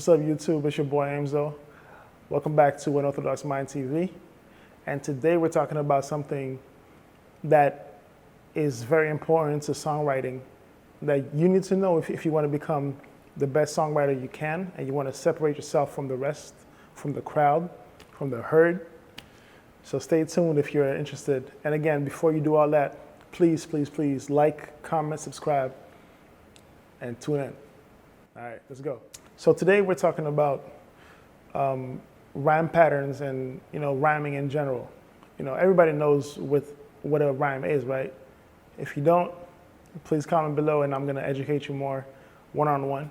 What's up, YouTube? It's your boy Amzo. Welcome back to Unorthodox Mind TV. And today we're talking about something that is very important to songwriting that you need to know if you want to become the best songwriter you can and you want to separate yourself from the rest, from the crowd, from the herd. So stay tuned if you're interested. And again, before you do all that, please, please, please like, comment, subscribe, and tune in. All right, let's go. So today we're talking about rhyme patterns and rhyming in general. Everybody knows what a rhyme is, right? If you don't, please comment below and I'm gonna educate you more one-on-one.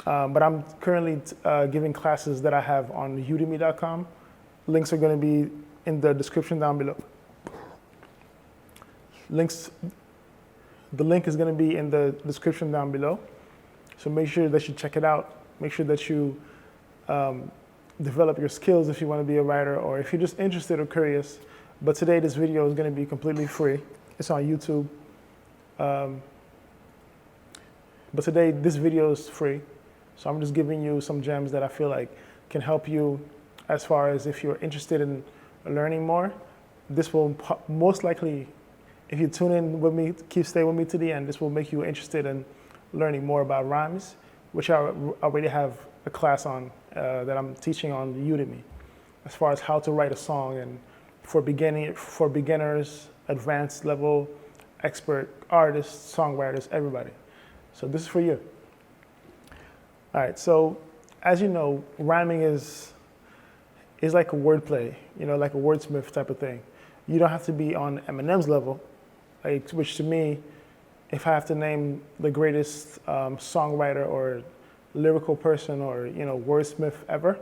But I'm currently giving classes that I have on udemy.com. Links are gonna be in the description down below. The link is gonna be in the description down below. So make sure that you check it out. Make sure that you develop your skills if you want to be a writer or if you're just interested or curious. But today this video is going to be completely free. It's on YouTube. But today this video is free. So I'm just giving you some gems that I feel like can help you as far as if you're interested in learning more. This will most likely, if you tune in with me, stay with me to the end, this will make you interested in learning more about rhymes, which I already have a class on that I'm teaching on Udemy, as far as how to write a song and for beginners, advanced level, expert artists, songwriters, everybody. So this is for you. All right, so as you know, rhyming is like a wordplay, like a wordsmith type of thing. You don't have to be on Eminem's level, which to me, if I have to name the greatest songwriter or lyrical person or wordsmith ever,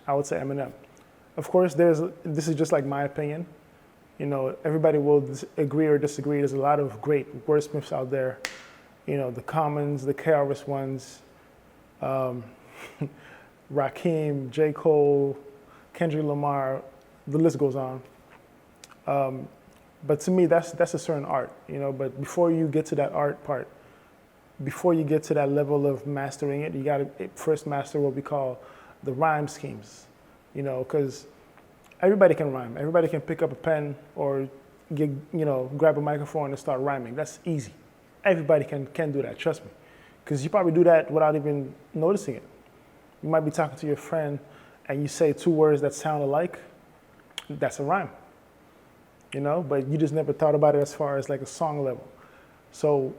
I would say Eminem. Of course, this is just like my opinion. Everybody will agree or disagree. There's a lot of great wordsmiths out there. The Commons, the KRS Ones, Rakim, J. Cole, Kendrick Lamar. The list goes on. But to me, that's a certain art, but before you get to that art part, before you get to that level of mastering it, you got to first master what we call the rhyme schemes, because everybody can rhyme. Everybody can pick up a pen or grab a microphone and start rhyming. That's easy. Everybody can do that, trust me, because you probably do that without even noticing it. You might be talking to your friend and you say two words that sound alike. That's a rhyme. But you just never thought about it as far as like a song level. So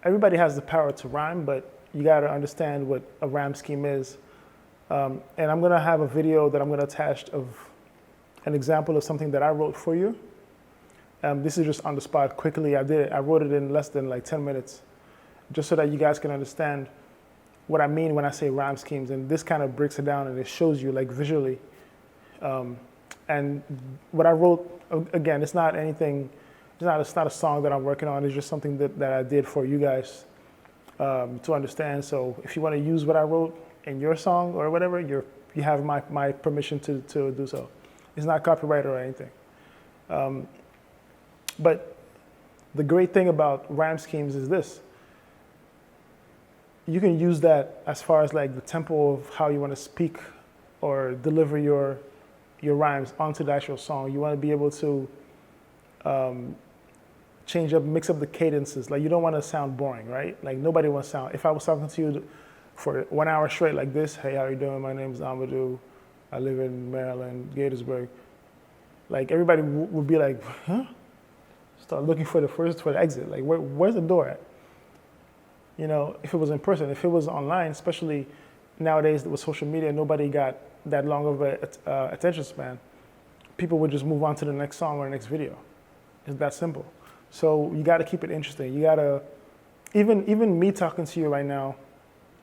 everybody has the power to rhyme, but you got to understand what a rhyme scheme is. And I'm going to have a video that I'm going to attach of an example of something that I wrote for you. This is just on the spot quickly. I wrote it in less than like 10 minutes, just so that you guys can understand what I mean when I say rhyme schemes. And this kind of breaks it down and it shows you like visually. And what I wrote, again, it's not anything, it's not a song that I'm working on. It's just something that I did for you guys to understand. So if you want to use what I wrote in your song or whatever, you have my permission to do so. It's not copyrighted or anything. But the great thing about rhyme schemes is this. You can use that as far as like the tempo of how you want to speak or deliver your rhymes onto the actual song. You want to be able to mix up the cadences. Like you don't want to sound boring, right? Like nobody wants to sound, if I was talking to you for 1 hour straight like this, hey, how you doing? My name is Amadou. I live in Maryland, Gaithersburg. Like everybody would be like, huh? Start looking for the exit. Like where's the door at? If it was in person. If it was online, especially nowadays with social media, nobody got that long of a attention span. People would just move on to the next song or the next video. It's that simple. So you got to keep it interesting. You got to, even me talking to you right now,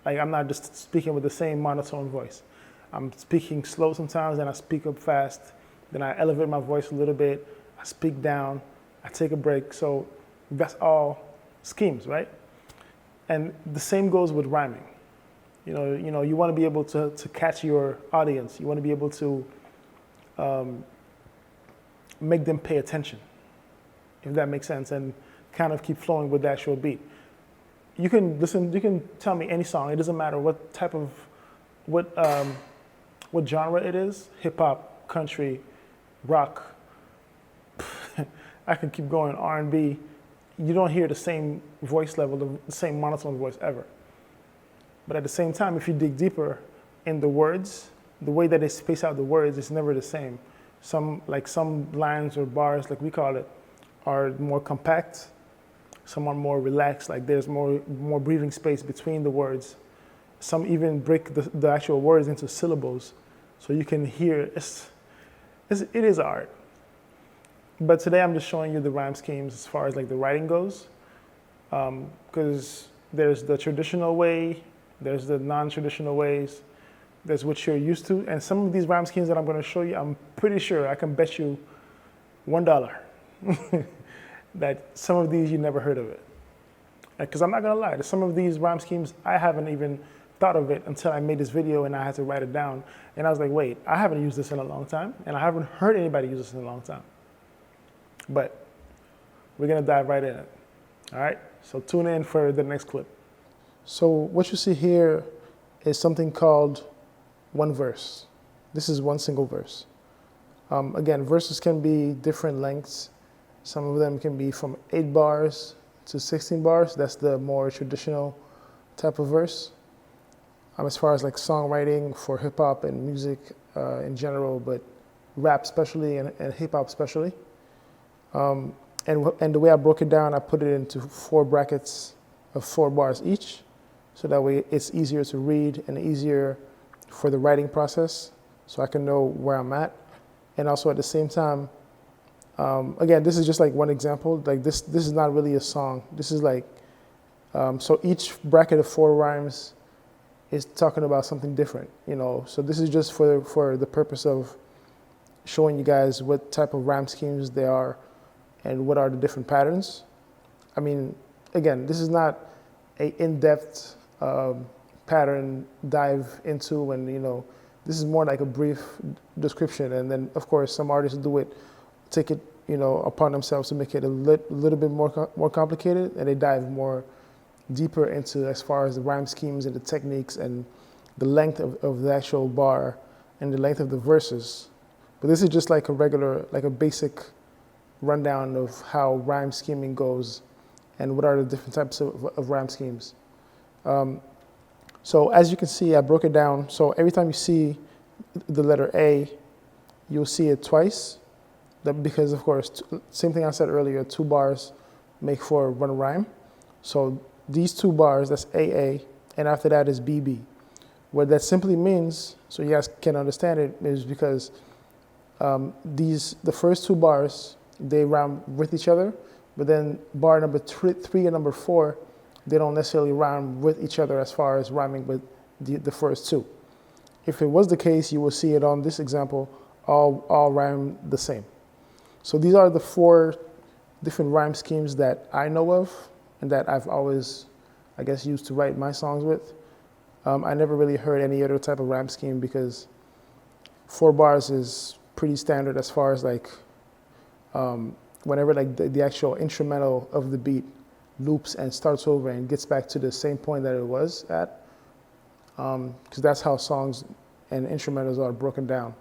like I'm not just speaking with the same monotone voice. I'm speaking slow sometimes, then I speak up fast, then I elevate my voice a little bit, I speak down, I take a break. So that's all schemes, right? And the same goes with rhyming. You want to be able to catch your audience. You want to be able to make them pay attention, if that makes sense, and kind of keep flowing with the actual beat. You can tell me any song. It doesn't matter what type of what genre it is, hip hop, country, rock. I can keep going, R&B. You don't hear the same voice level, the same monotone voice ever. But at the same time, if you dig deeper in the words, the way that they space out the words is never the same. Some lines or bars, like we call it, are more compact. Some are more relaxed, like there's more breathing space between the words. Some even break the actual words into syllables, so you can hear. It is art. But today I'm just showing you the rhyme schemes as far as like the writing goes, because there's the traditional way, there's the non-traditional ways, there's what you're used to, and some of these rhyme schemes that I'm going to show you, I'm pretty sure I can bet you $1 that some of these you never heard of it. Because I'm not going to lie, some of these rhyme schemes I haven't even thought of it until I made this video and I had to write it down, and I was like, wait, I haven't used this in a long time, and I haven't heard anybody use this in a long time. But we're going to dive right in it. All right, so tune in for the next clip. So what you see here is something called one verse. This is one single verse. Again, verses can be different lengths. Some of them can be from 8 bars to 16 bars. That's the more traditional type of verse. As far as like songwriting for hip hop and music in general, but rap especially and hip hop especially. And the way I broke it down, I put it into 4 brackets of 4 bars each, so that way it's easier to read and easier for the writing process, so I can know where I'm at. And also at the same time, again, this is just like one example. Like this is not really a song. This is like, so each bracket of 4 rhymes is talking about something different, you know. So this is just for the purpose of showing you guys what type of rhyme schemes there are and what are the different patterns. I mean, again, this is not a in-depth pattern dive into, and you know, this is more like a brief description. And then of course some artists take it, you know, upon themselves to make it a little bit more complicated, and they dive more deeper into as far as the rhyme schemes and the techniques and the length of the actual bar and the length of the verses. But this is just like a basic rundown of how rhyme scheming goes and what are the different types of rhyme schemes. So as you can see, I broke it down. So every time you see the letter A, you'll see it twice. Because of course, same thing I said earlier, 2 bars make for 1 rhyme. So these 2 bars, that's AA, and after that is BB. What that simply means, so you guys can understand it, is because the first 2 bars, they rhyme with each other, but then bar number 3 and number 4, they don't necessarily rhyme with each other as far as rhyming with the first 2. If it was the case, you will see it on this example, all rhyme the same. So these are the 4 different rhyme schemes that I know of and that I've always, I guess, used to write my songs with. I never really heard any other type of rhyme scheme, because 4 bars is pretty standard as far as like whenever like the actual instrumental of the beat loops and starts over and gets back to the same point that it was at, because that's how songs and instrumentals are broken down.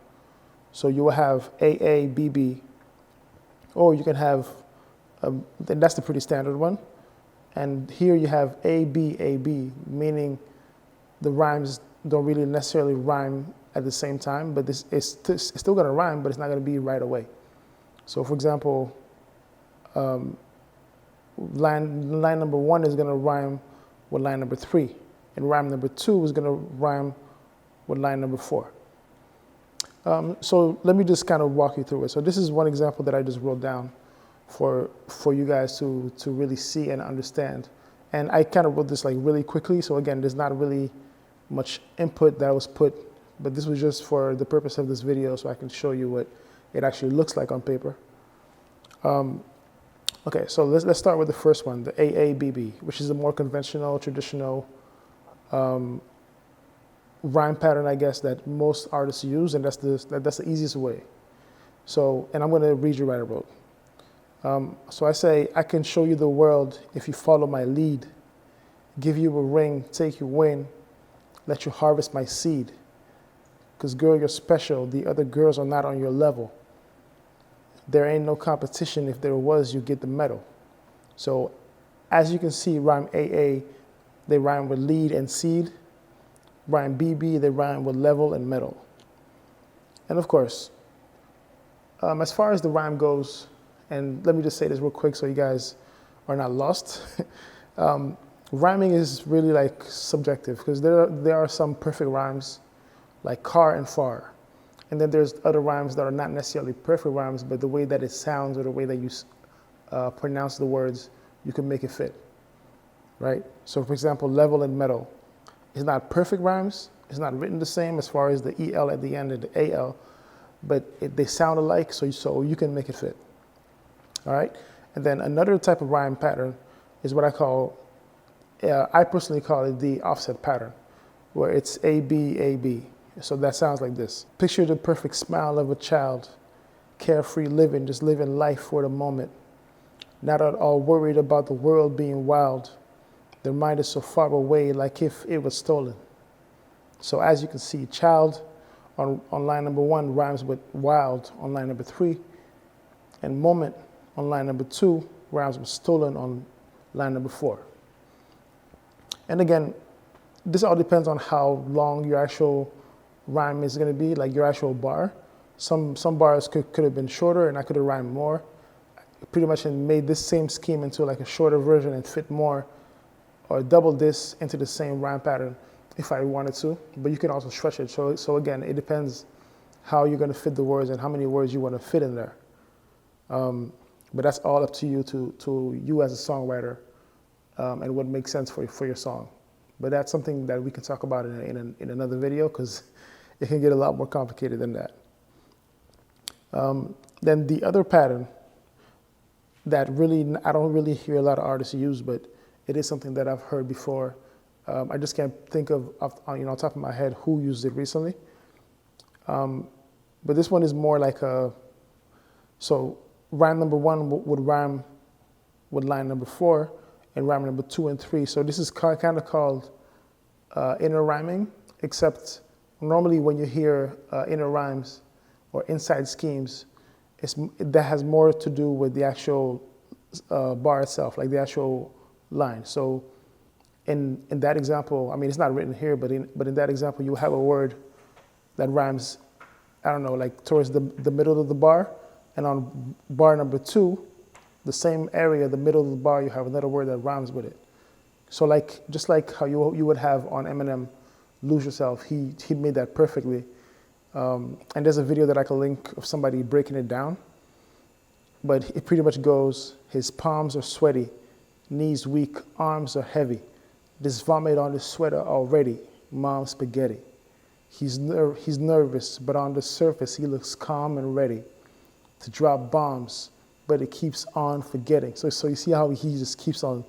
So you will have AA, BB, or you can have, that's the pretty standard one. And here you have AB, AB, meaning the rhymes don't really necessarily rhyme at the same time, but it's still going to rhyme, but it's not going to be right away. So for example, line number 1 is going to rhyme with line number 3, and rhyme number 2 is going to rhyme with line number 4. So let me just kind of walk you through it. So this is one example that I just wrote down for you guys to really see and understand. And I kind of wrote this like really quickly, so again, there's not really much input that was put, but this was just for the purpose of this video, so I can show you what it actually looks like on paper. Okay, so let's start with the first one, the AABB, which is a more conventional, traditional rhyme pattern, I guess, that most artists use, and that's the easiest way. So, and I'm going to read you what I wrote. So I say, I can show you the world if you follow my lead, give you a ring, take you in, let you harvest my seed. Because girl, you're special. The other girls are not on your level. There ain't no competition. If there was, you get the medal. So as you can see, rhyme AA, they rhyme with lead and seed. Rhyme BB, they rhyme with level and medal. And of course, as far as the rhyme goes, and let me just say this real quick so you guys are not lost. Rhyming is really like subjective because there are some perfect rhymes like car and far. And then there's other rhymes that are not necessarily perfect rhymes, but the way that it sounds or the way that you pronounce the words, you can make it fit, right? So for example, level and medal. It's not perfect rhymes. It's not written the same as far as the EL at the end and the AL, but they sound alike, so you can make it fit, all right? And then another type of rhyme pattern is what I personally call it the offset pattern, where it's AB, AB. So that sounds like this. Picture the perfect smile of a child, carefree living, just living life for the moment, not at all worried about the world being wild. Their mind is so far away, like if it was stolen. So as you can see, child on line number 1 rhymes with wild on line number 3, and moment on line number 2 rhymes with stolen on line number 4. And again, this all depends on how long your actual rhyme is going to be, like your actual bar. Some bars could have been shorter and I could have rhymed more. Pretty much made this same scheme into like a shorter version and fit more, or double this into the same rhyme pattern if I wanted to, but you can also stretch it. So again, it depends how you're going to fit the words and how many words you want to fit in there. But that's all up to you, to you as a songwriter, and what makes sense for your song. But that's something that we can talk about in another video, because it can get a lot more complicated than that. Then the other pattern that I don't really hear a lot of artists use, but it is something that I've heard before. I just can't think of on top of my head who used it recently. But this one is more like so rhyme number 1 would rhyme with line number 4, and rhyme number 2 and 3. So this is kind of called inner rhyming, except normally when you hear inner rhymes or inside schemes, that has more to do with the actual bar itself, like the actual line. So in that example, I mean, it's not written here, but in that example, you have a word that rhymes, I don't know, like towards the middle of the bar, and on bar number 2, the same area, the middle of the bar, you have another word that rhymes with it. So just like how you would have on Eminem, Lose Yourself, he made that perfectly. And there's a video that I can link of somebody breaking it down. But it pretty much goes, his palms are sweaty, knees weak, arms are heavy. There's vomit on his sweater already, mom's spaghetti. He's nervous, but on the surface he looks calm and ready to drop bombs, but it keeps on forgetting. So you see how he just keeps on,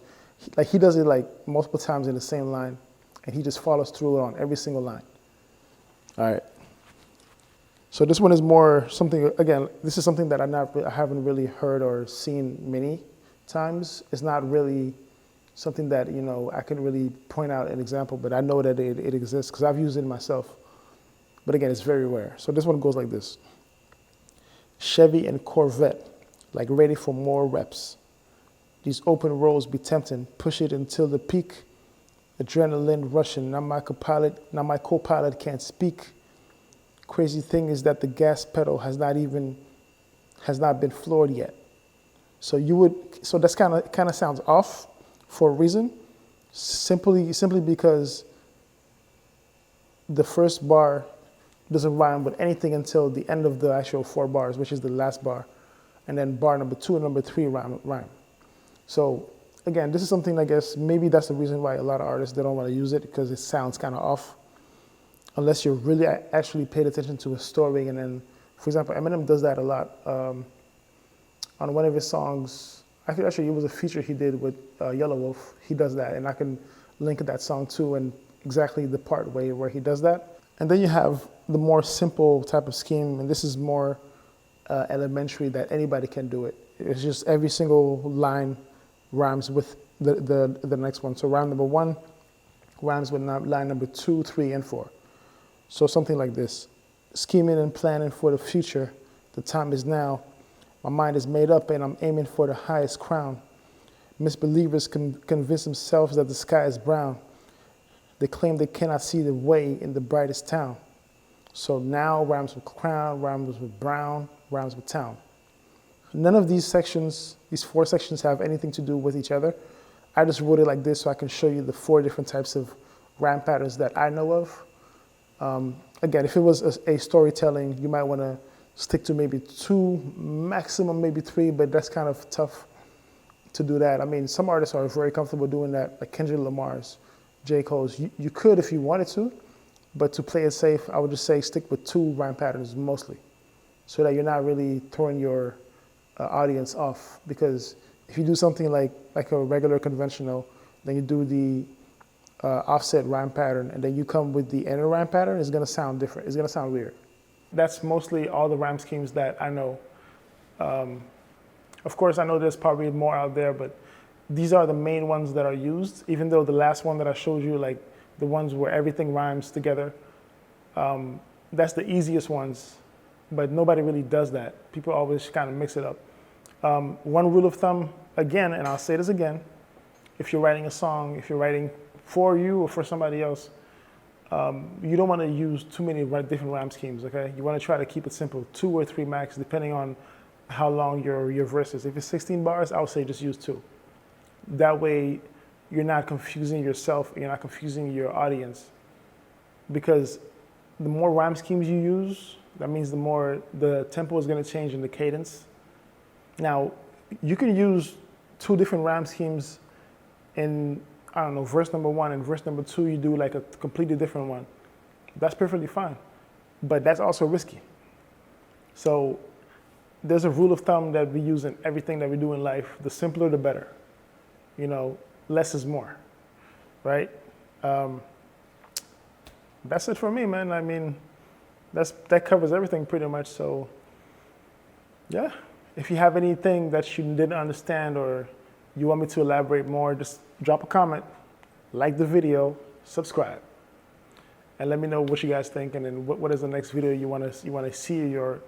like he does it like multiple times in the same line, and he just follows through on every single line. All right. So this one is more something, again, this is something that I haven't really heard or seen many times. It's not really something that, I can really point out an example, but I know that it exists because I've used it myself. But again, it's very rare. So this one goes like this. Chevy and Corvette, like ready for more reps. These open roads be tempting, push it until the peak. Adrenaline rushing, now my co-pilot can't speak. Crazy thing is that the gas pedal has not been floored yet. So that's kind of sounds off for a reason, simply because the first bar doesn't rhyme with anything until the end of the actual 4 bars, which is the last bar, and then bar number 2 and number 3 rhyme. So again, this is something, I guess maybe that's the reason why a lot of artists, they don't want to use it, because it sounds kind of off. Unless you're really actually paid attention to a story. And then, for example, Eminem does that a lot. On one of his songs, I think actually it was a feature he did with Yellow Wolf. He does that, and I can link that song too, and exactly the part where he does that. And then you have the more simple type of scheme, and this is more elementary, that anybody can do it. It's just every single line rhymes with the next one. So rhyme number 1 rhymes with line number 2, 3, and 4. So something like this. Scheming and planning for the future, the time is now. My mind is made up and I'm aiming for the highest crown. Misbelievers convince themselves that the sky is brown. They claim they cannot see the way in the brightest town. So now rhymes with crown, rhymes with brown, rhymes with town. None of these sections, these 4 sections, have anything to do with each other. I just wrote it like this so I can show you the 4 different types of rhyme patterns that I know of. Again, if it was a storytelling, you might want to stick to maybe 2, maximum maybe 3, but that's kind of tough to do that. I mean, some artists are very comfortable doing that, like Kendrick Lamar's, J. Cole's. You could if you wanted to, but to play it safe, I would just say stick with 2 rhyme patterns mostly, so that you're not really throwing your audience off. Because if you do something like a regular conventional, then you do the offset rhyme pattern, and then you come with the inner rhyme pattern, it's gonna sound different. It's gonna sound weird. That's mostly all the rhyme schemes that I know. Of course, I know there's probably more out there, but these are the main ones that are used, even though the last one that I showed you, like the ones where everything rhymes together, that's the easiest ones, but nobody really does that. People always kind of mix it up. One rule of thumb, again, and I'll say this again, if you're writing a song, if you're writing for you or for somebody else, you don't want to use too many different rhyme schemes, okay? You want to try to keep it simple, 2 or 3 max, depending on how long your verse is. If it's 16 bars, I would say just use 2. That way, you're not confusing yourself, you're not confusing your audience. Because the more rhyme schemes you use, that means the more the tempo is going to change in the cadence. Now, you can use 2 different rhyme schemes in, I don't know, verse number 1 and verse number 2, you do like a completely different one. That's perfectly fine, but that's also risky. So there's a rule of thumb that we use in everything that we do in life. The simpler, the better. You know, less is more, right? That's it for me, man. I mean, that covers everything pretty much. So yeah, if you have anything that you didn't understand or you want me to elaborate more, just drop a comment, like the video, subscribe, and let me know what you guys think, and then what is the next video you want to see, or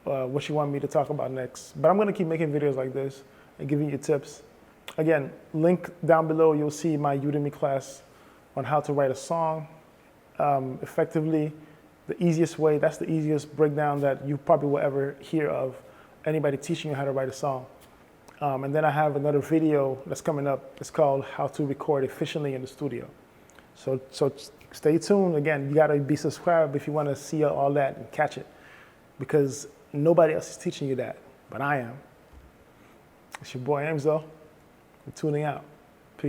what you want me to talk about next. But I'm going to keep making videos like this and giving you tips. Again, link down below, you'll see my Udemy class on how to write a song effectively. The easiest way, that's the easiest breakdown that you probably will ever hear of anybody teaching you how to write a song. And then I have another video that's coming up. It's called How to Record Efficiently in the Studio. So stay tuned. Again, you got to be subscribed if you want to see all that and catch it, because nobody else is teaching you that, but I am. It's your boy Amzo. We're tuning out.